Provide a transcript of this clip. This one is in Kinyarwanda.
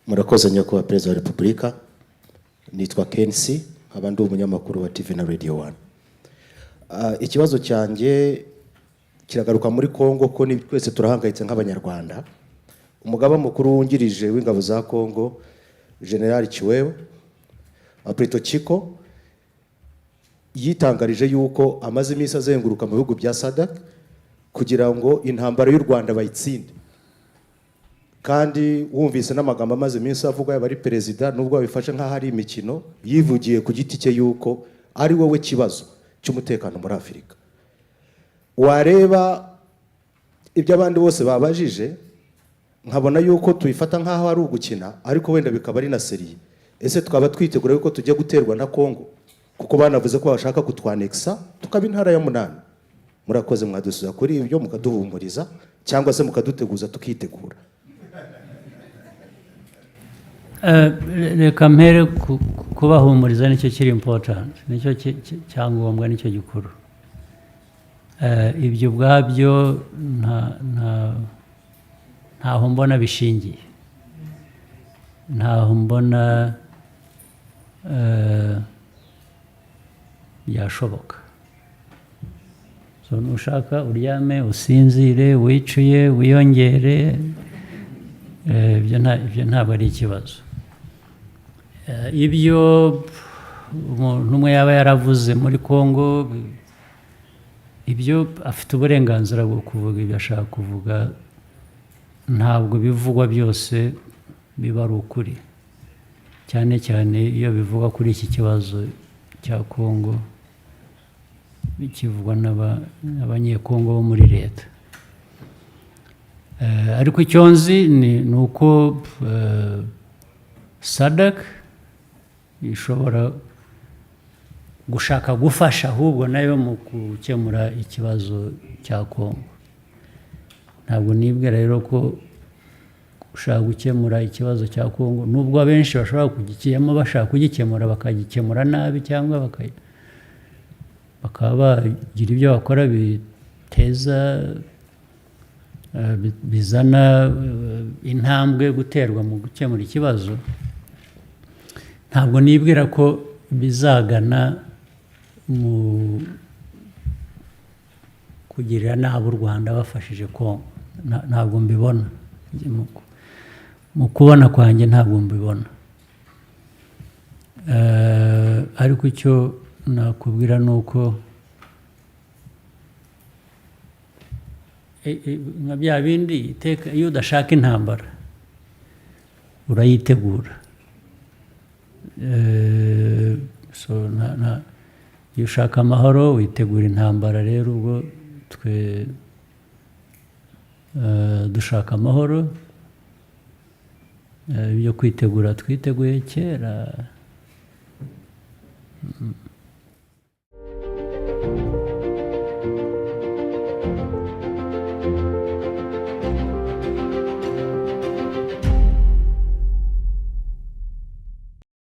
Murakoze nyakubahwa Perezida wa Repubulika. Nitwa Kensi, nkaba ndi umunyamakuru wa TV na Radio 1. Ikibazo cyanjye kiragaruka muri Kongo ko ni twese turahangayitse nk'abanyarwanda. Umugaba mukuru wungirije w'ingabo za Kongo, General Chiwewe Aprito Chiko, yitangarije yuko amaze iminsi azenguruka mu bihugu bya SADC kugira ngo intambara y'u Rwanda bayitsinde. Kandi wumvise n'amagambo amaze iminsi avuga y'abari perezida nubwo babifashe nk'aho ari imikino, yivugiye ku giti cye yuko ari wowe kibazo cy'umutekano muri Afurika. Wareba ibyo abandi bose babajije, nkabona yuko tuyifata nk'aho ari ugukina, ariko wenda bikaba ari na seriye. Ese twaba twitegura yuko tujya guterwa na Kongo kuko banavuze ko bashaka kutwanexa tukaba intara ya 8. Murakoze mwadusuza kuri ibyo mukaduhumuriza cyangwa se mukaduteguza tukitegura. Reka mpere kubahumuriza nicyo kiri important, nicyo cyangombwa, nicyo gikuru. Ibyo ubwabyo ntaho mbona bishingiye, ntaho mbona byashoboka. So nushaka uryame usinzire wicuye wiyongere, ibyo ntabwo ari ikibazo. Ibyo umuntu umwe yaba yaravuze muri Kongo, ibyo afite uburenganzira bwo kuvuga ibyo ashaka kuvuga, ntabwo bivugwa byose biba ari ukuri, cyane cyane iyo bivugwa kuri iki kibazo cya Kongo, bikivugwa n'abanyekongo bo muri leta. Ariko icyo nzi ni uko SADC ishobora gushaka gufasha ahubwo nayo mu gukemura ikibazo cya Kongo. Ntabwo nibwira rero ko gushaka gukemura ikibazo cya Kongo, nubwo abenshi bashobora kugikemura bashaka kugikemura bakagikemura nabi, cyangwa bakaba bagira ibyo bakora bizana intambwe guterwa mu gukemura ikibazo. Ntabwo nibwira ko bizagana mu kugirira nabi u Rwanda bafashije Kongo. Ntabwo mbibona, mu kubona kwanjye ntabwo mbibona. Ariko icyo nakubwira ni uko nka bya bindi, iyo udashaka intambara urayitegura. Iyo ushaka amahoro witegura intambara. Rero ubwo twe dushaka amahoro, ibyo kwitegura twiteguye kera.